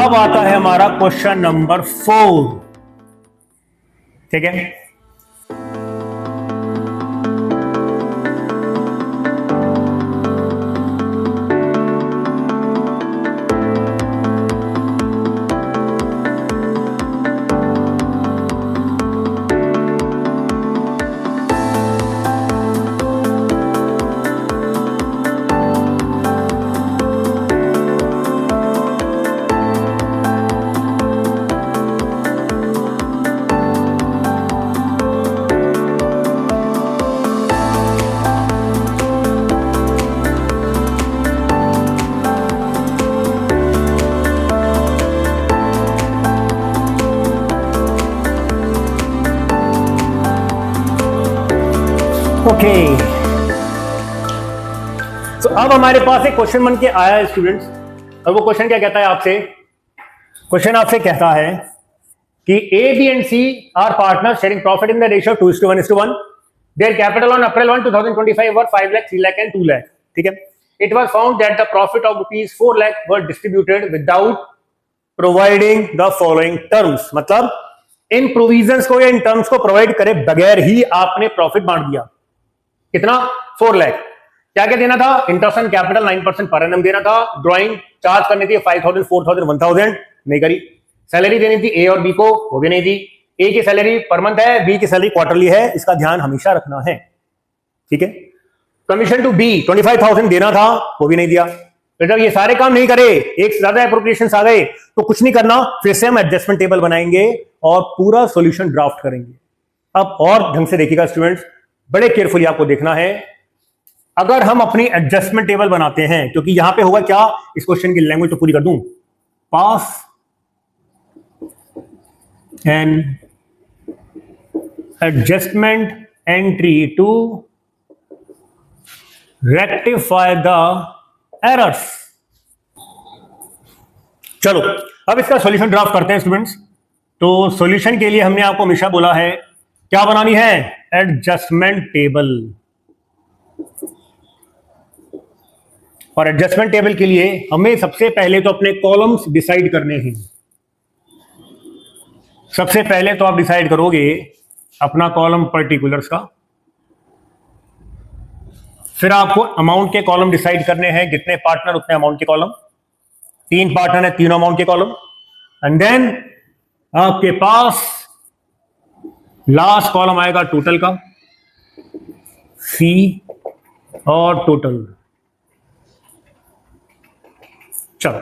अब आता है हमारा क्वेश्चन नंबर 4। ठीक है, ओके। तो अब हमारे पास एक क्वेश्चन बन के आया है स्टूडेंट्स, और वो क्वेश्चन क्या कहता है आपसे? क्वेश्चन आपसे कहता है कि A B and C are partners sharing profit in the ratio 2:1:1। Their capital on April 1, 2025 were 5 lakh, 3 lakh and 2 lakh. ठीक है, it was found that the profit of ₹4 lakh were distributed without providing the following terms. मतलब in provisions को या in terms को provide करे बगैर ही आपने profit बांट दिया। कितना? 4 लाख। क्या क्या देना था? Interest on capital 9% per annum देना था। ड्राइंग चार्ज करनी थी 5,000, 4,000, 1,000, नहीं करी। सैलरी देनी थी ए और बी को, वो भी नहीं दी। ए की सैलरी पर मंथ है, बी की सैलरी क्वार्टरली है, इसका ध्यान हमेशा रखना है। ठीक है, कमीशन टू बी 25,000 देना था, वो भी नहीं दिया। तो जब ये सारे काम नहीं करे, एक से ज्यादा एप्रोप्रिएशंस आ गए, तो कुछ नहीं करना, फिर से हम एडजस्टमेंट टेबल बनाएंगे और पूरा सॉल्यूशन ड्राफ्ट करेंगे। अब और ढंग से देखिएगा स्टूडेंट्स, बड़े केयरफुली आपको देखना है। अगर हम अपनी एडजस्टमेंट टेबल बनाते हैं, क्योंकि यहां पे होगा क्या, इस क्वेश्चन की लैंग्वेज तो पूरी कर दूं, pass an adjustment entry to rectify the errors. चलो अब इसका सॉल्यूशन ड्राफ्ट करते हैं स्टूडेंट्स। तो सॉल्यूशन के लिए हमने आपको हमेशा बोला है क्या बनानी है? Adjustment table. और एडजस्टमेंट टेबल के लिए हमें सबसे पहले तो अपने कॉलम्स डिसाइड करने हैं। सबसे पहले तो आप डिसाइड करोगे अपना कॉलम पर्टिकुलर्स का, फिर आपको अमाउंट के कॉलम डिसाइड करने हैं, जितने पार्टनर उतने अमाउंट के कॉलम। 3 पार्टनर है, 3 अमाउंट के कॉलम। एंड देन आपके पास लास्ट कॉलम आएगा टोटल का, सी और टोटल। चलो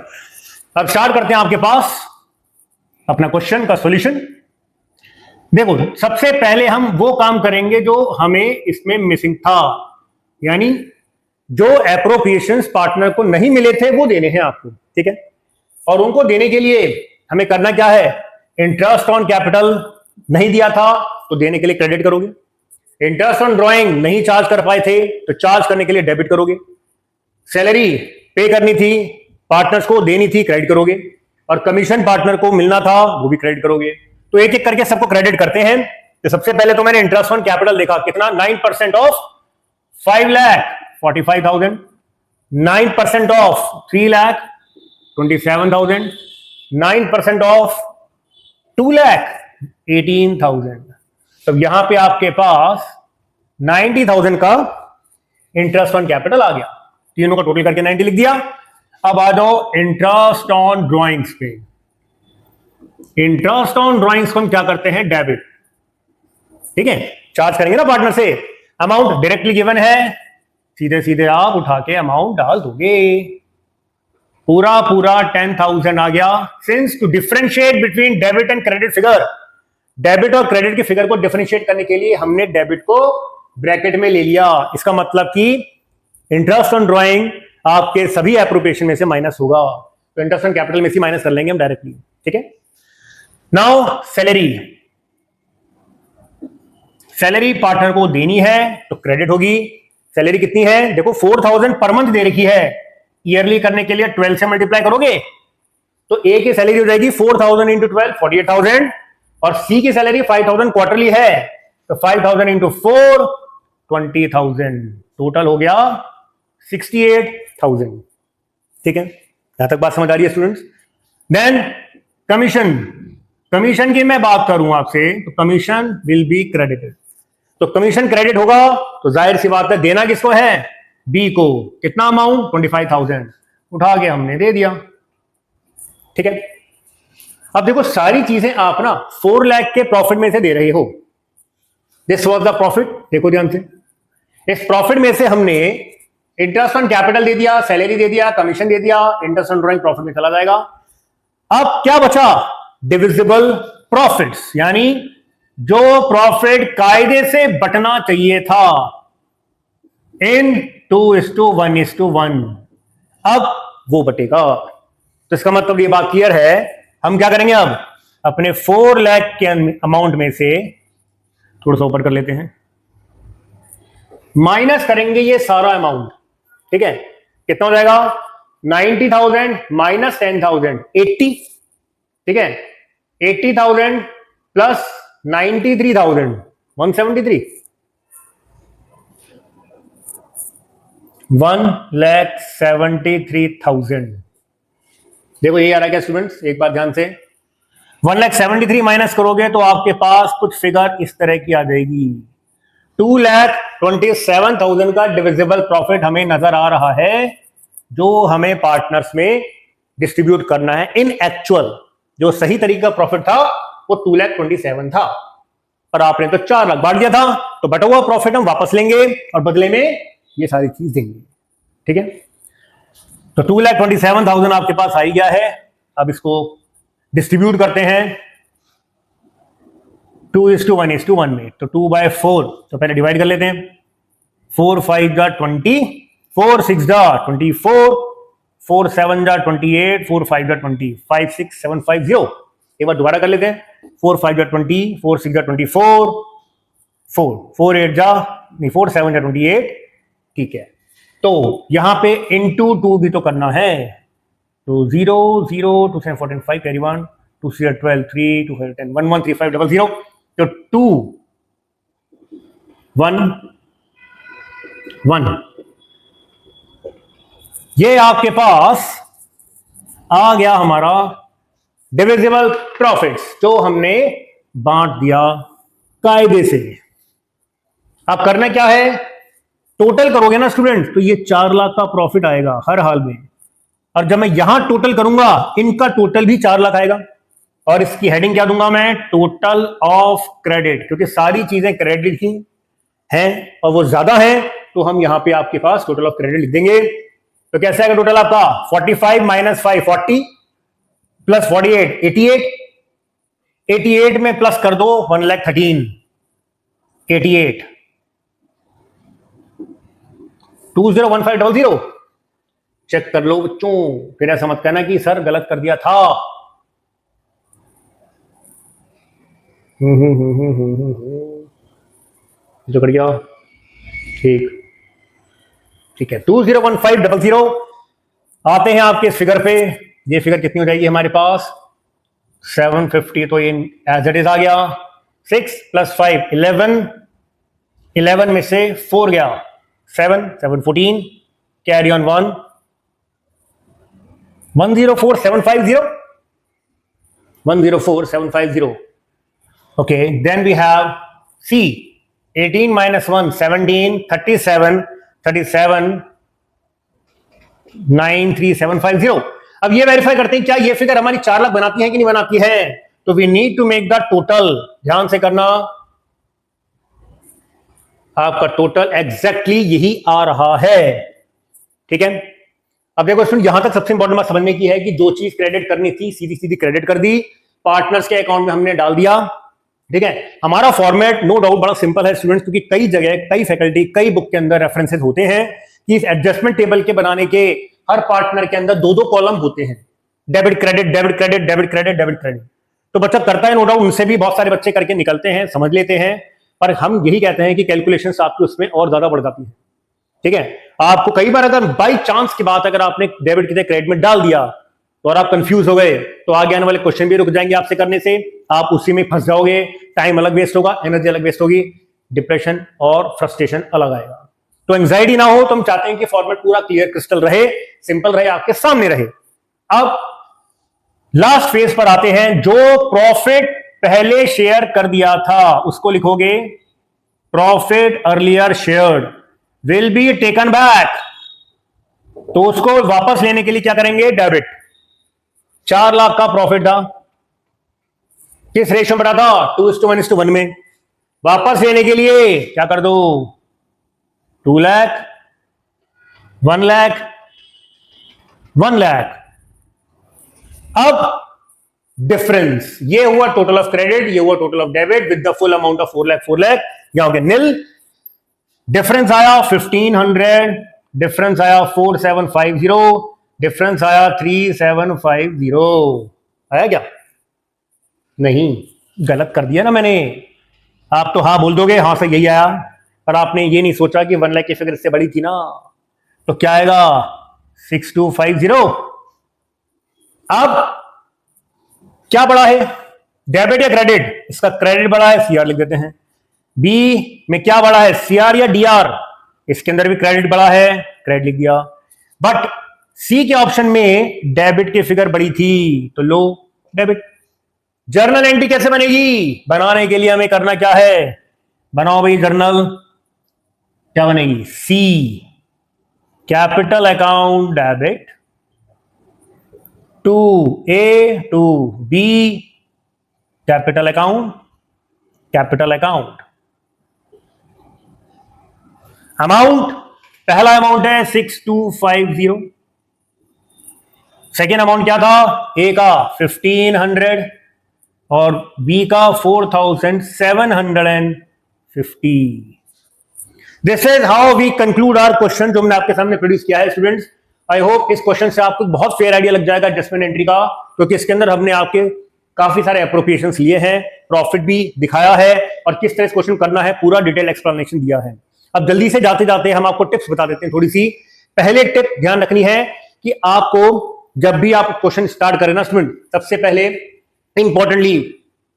अब स्टार्ट करते हैं आपके पास अपना क्वेश्चन का सॉल्यूशन। देखो सबसे पहले हम वो काम करेंगे जो हमें इसमें मिसिंग था, यानी जो एप्रोप्रिएशंस पार्टनर को नहीं मिले थे वो देने हैं आपको। ठीक है, और उनको देने के लिए हमें करना क्या है? इंटरेस्ट ऑन कैपिटल नहीं दिया था तो देने के लिए क्रेडिट करोगे। इंटरेस्ट ऑन ड्राइंग नहीं चार्ज कर पाए थे तो चार्ज करने के लिए डेबिट करोगे। सैलरी पे करनी थी, पार्टनर्स को देनी थी, क्रेडिट करोगे। और कमीशन पार्टनर को मिलना था, वो भी क्रेडिट करोगे। तो एक एक करके सबको क्रेडिट करते हैं। तो सबसे पहले तो मैंने इंटरेस्ट ऑन कैपिटल देखा, कितना? 9% ऑफ 5,45,000, 9% ऑफ 3,27,000, 9% ऑफ 2,18,000। तो यहां पे आपके पास 90,000 का इंटरेस्ट ऑन कैपिटल आ गया। तीनों का टोटल करके 90 लिख दिया। अब आ जाओ इंटरेस्ट ऑन ड्राइंग्स पे। इंटरेस्ट ऑन ड्राइंग्स को हम क्या करते हैं? डेबिट। ठीक है, चार्ज करेंगे ना पार्टनर से। अमाउंट डायरेक्टली गिवन है, सीधे सीधे आप उठा के अमाउंट डाल दोगे। पूरा पूरा 10,000 आ गया। Since to differentiate between debit and credit figure, debit और क्रेडिट के फिगर को डिफरेंशिएट करने के लिए हमने डेबिट को ब्रैकेट में ले लिया। इसका मतलब कि इंटरेस्ट ऑन ड्राइंग आपके सभी एप्रोप्रिएशन में से माइनस होगा, तो इंटरेस्ट ऑन कैपिटल में से माइनस कर लेंगे हम डायरेक्टली। ठीक है, नाउ सैलरी। सैलरी पार्टनर को देनी है तो क्रेडिट होगी। सैलरी कितनी है? देखो 4,000 पर मंथ दे रखी है। ईयरली करने के लिए 12 से मल्टीप्लाई करोगे तो ए की सैलरी हो जाएगी 4,000 इंटू 12, 48,000। और सी की सैलरी 5,000 क्वार्टरली है, तो 5,000 इंटू 4, 20,000। टोटल हो गया 68,000। ठीक है, यहां तक बात समझ आ रही है स्टूडेंट्स? देन कमीशन, कमीशन की मैं बात करूं आपसे तो कमीशन विल बी क्रेडिटेड। तो कमीशन क्रेडिट होगा तो जाहिर सी बात है देना किसको है, बी को। कितना अमाउंट, 25,000 उठा के हमने दे दिया। ठीक है, अब देखो सारी चीजें आप ना 4 लाख के प्रॉफिट में से दे रहे हो। दिस वॉज द प्रॉफिट, देखो ध्यान से। इस प्रॉफिट में से हमने इंटरेस्ट ऑन कैपिटल दे दिया, सैलरी दे दिया, कमीशन दे दिया, इंटरेस्ट ऑन ड्रॉइंग प्रॉफिट में चला जाएगा। अब क्या बचा, डिविजिबल प्रॉफिट्स, यानी जो प्रॉफिट कायदे से बटना चाहिए था इन 2:1:1, अब वो बटेगा। तो इसका मतलब ये बात क्लियर है। हम क्या करेंगे, अब अपने 4 लाख के अमाउंट में से थोड़ा सा ऊपर कर लेते हैं, माइनस करेंगे ये सारा अमाउंट। ठीक है, कितना हो जाएगा, 90,000 माइनस 10,000, 80। ठीक है, 80,000 प्लस 93,000, 173, 1,73,000। देखो ये आ रहा है क्या स्टूडेंट्स, एक बात ध्यान से, 1,73,000 माइनस करोगे तो आपके पास कुछ फिगर इस तरह की आ जाएगी। 2,27,000 का डिविजिबल प्रॉफिट हमें नजर आ रहा है, जो हमें पार्टनर्स में डिस्ट्रीब्यूट करना है। इन एक्चुअल जो सही तरीके का प्रॉफिट था वो 2,27,000 था, और आपने तो 4 लाख बांट दिया था। तो बटा हुआ प्रॉफिट हम वापस लेंगे और बदले में ये सारी चीज देंगे। ठीक है, तो 2,27,000 आपके पास आ ही गया है। अब इसको डिस्ट्रीब्यूट करते हैं 2:1:1 में। तो 2/4, तो पहले डिवाइड कर लेते हैं। 4 5 जा 20, 4 6 जा 24, 4 7 जा 28, 4 5 जा 20, 5 6 7 5 0। एक बार दोबारा कर लेते हैं, 4 5 जा 20, 4 6 जा 24, 4 8 जा नहीं 4 7 जा 28। ठीक है, तो यहां पे into 2 भी तो करना है। तो 0 0 2 7 14 5 कैरी 1 2 3 12 3 2 5 10 1 1 3 5 0 0। तो 2 1 1, ये आपके पास आ गया हमारा डिविजिबल प्रॉफिट्स, जो हमने बांट दिया कायदे से। अब करना क्या है, टोटल करोगे ना स्टूडेंट, तो ये 4 लाख का प्रॉफिट आएगा हर हाल में। और जब मैं यहां टोटल करूंगा, इनका टोटल भी 4 लाख आएगा। और इसकी हेडिंग क्या दूंगा मैं, टोटल ऑफ क्रेडिट, क्योंकि सारी चीजें क्रेडिट ही हैं और वो ज्यादा है, तो हम यहां पे आपके पास टोटल ऑफ क्रेडिट लिख देंगे। तो कैसे आएगा टोटल आपका, 45 माइनस 5 40 प्लस 48 88, 88 में प्लस कर दो 1,13,000, 88 201500। चेक कर लो बच्चों, फिर ऐसा मत कहना कि सर गलत कर दिया था। जो कर गया, ठीक है 201500। आते हैं आपके इस फिगर पे। ये फिगर कितनी हो जाएगी हमारे पास, 750। तो ये एज इट इज आ गया। 6 + 5 11, 11 में से 4 गया 7 7 14, carry on 1 104,750, 104,750। Okay, then we have C, 18 minus 1 17, 37 37 93750। अब ये वेरीफाई करते हैं क्या ये फिगर हमारी 4 लाख बनाती है कि नहीं बनाती है। तो we need to make the total, ध्यान से करना, आपका टोटल एग्जैक्टली यही आ रहा है। ठीक है, अब देखो स्टूडेंट, यहां तक सबसे इंपॉर्टेंट बात समझने की है कि जो चीज क्रेडिट करनी थी सीधी सीधी क्रेडिट कर दी, पार्टनर्स के अकाउंट में हमने डाल दिया। ठीक है, हमारा फॉर्मेट नो डाउट बड़ा सिंपल है स्टूडेंट्स, क्योंकि कई जगह कई फैकल्टी कई बुक के अंदर रेफरेंसेस होते हैं कि इस एडजस्टमेंट टेबल के बनाने के हर पार्टनर के अंदर 2-2 कॉलम होते हैं, debit credit debit credit debit credit debit credit. तो बच्चा करता है नो डाउट, उनसे भी बहुत सारे बच्चे करके निकलते हैं, समझ लेते हैं, पर हम यही कहते हैं कि कैलकुलेशंस आपकी उसमें और ज्यादा बढ़ जाती है। ठीक है, आपको कई बार अगर बाई चांस की बात अगर आपने डेबिट की क्रेडिट में डाल दिया तो और आप कंफ्यूज हो गए, तो आगे आने वाले क्वेश्चन भी रुक जाएंगे आपसे करने से, आप उसी में फंस जाओगे, टाइम अलग वेस्ट होगा, एनर्जी अलग वेस्ट होगी, डिप्रेशन और फ्रस्ट्रेशन अलग आएगा। तो एंजाइटी ना हो, तो हम चाहते हैं कि फॉर्मेट पूरा क्लियर क्रिस्टल रहे, सिंपल रहे, आपके सामने रहे। अब लास्ट फेज पर आते हैं। जो प्रॉफिट पहले शेयर कर दिया था उसको लिखोगे profit earlier shared will be taken back. तो उसको वापस लेने के लिए क्या करेंगे? डेबिट। 4 लाख का प्रॉफिट था, किस रेशियो में बढ़ा था? 2:1:1 में। वापस लेने के लिए क्या कर दो? 2 लाख, 1 लाख, 1 लाख। अब डिफरेंस, ये हुआ टोटल ऑफ क्रेडिट, ये हुआ total of debit with the full amount of 4 lakh 4 lakh. यहां हो गया निल। डिफरेंस आया 1500, डिफरेंस आया 4750, डिफरेंस आया 3750। आया क्या? नहीं, गलत कर दिया ना मैंने। आप तो हाँ बोल दोगे, हाँ से यही आया, पर आपने ये नहीं सोचा कि 1 लाख की फिगर इससे बड़ी थी ना। तो क्या आएगा? 6250। अब क्या बड़ा है, डेबिट या क्रेडिट? इसका क्रेडिट बड़ा है, सीआर लिख देते हैं। बी में क्या बड़ा है, सीआर या डीआर? इसके अंदर भी क्रेडिट बड़ा है, क्रेडिट लिख दिया। बट सी के ऑप्शन में डेबिट की फिगर बड़ी थी तो लो डेबिट। जर्नल एंट्री कैसे बनेगी? बनाने के लिए हमें करना क्या है? बनाओ भाई जर्नल। क्या बनेगी? C capital account debit to A to B capital account amount. पहला अमाउंट है 6250। सेकेंड अमाउंट क्या था? ए का 1500 और बी का 4750। This is how we conclude our question जो हमने आपके सामने प्रोड्यूस किया है स्टूडेंट्स। आई होप इस क्वेश्चन से आपको बहुत फेयर आइडिया लग जाएगा एडजस्टमेंट एंट्री का, क्योंकि इसके अंदर हमने आपके काफी सारे अप्रोप्रिएशंस लिए हैं, प्रॉफिट भी दिखाया है और किस तरह से क्वेश्चन करना है पूरा डिटेल एक्सप्लेनेशन दिया है। अब जल्दी से जाते जाते हम आपको टिप्स बता देते हैं थोड़ी सी। पहले टिप ध्यान रखनी है कि आपको जब भी आप क्वेश्चन स्टार्ट करें ना स्टूडेंट, सबसे पहले इंपॉर्टेंटली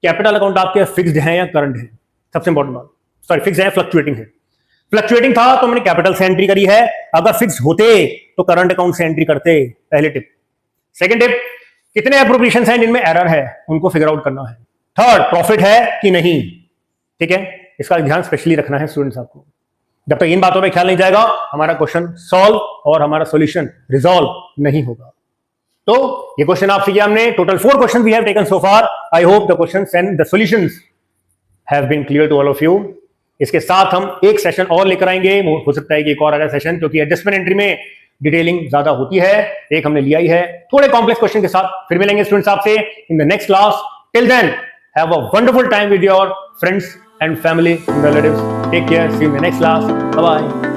कैपिटल अकाउंट आपके फिक्स्ड है या करंट है? सबसे इंपॉर्टेंट बात, सॉरी फिक्स्ड है, फ्लक्चुएटिंग है। फ्लक्चुएटिंग था तो मैंने कैपिटल से एंट्री करी है, अगर फिक्स होते तो करंट अकाउंट से एंट्री करते। पहले टिप। सेकंड टिप, कितने अप्रोप्रिएशन हैं जिनमें एरर है उनको फिगर आउट करना है। थर्ड, प्रॉफिट है कि नहीं, ठीक है, इसका ध्यान स्पेशली रखना है स्टूडेंट्स आपको। जब तक इन बातों पे ख्याल नहीं जाएगा हमारा क्वेश्चन सॉल्व और हमारा सॉल्यूशन रिजॉल्व नहीं होगा। तो ये क्वेश्चन आपसे किया हमने, total 4 question we have taken so far. I hope the questions and the solutions have been clear to all of you. इसके साथ हम एक सेशन और लेकर आएंगे, हो सकता है कि एक और अगला सेशन, क्योंकि एडजस्टमेंट एंट्री में डिटेलिंग ज्यादा होती है, एक हमने लिया ही है, थोड़े कॉम्प्लेक्स क्वेश्चन के साथ फिर मिलेंगे स्टूडेंट्स आपसे in the next class. Till then have a wonderful time with your friends and family and relatives. Take care. See you in the next class. Bye bye.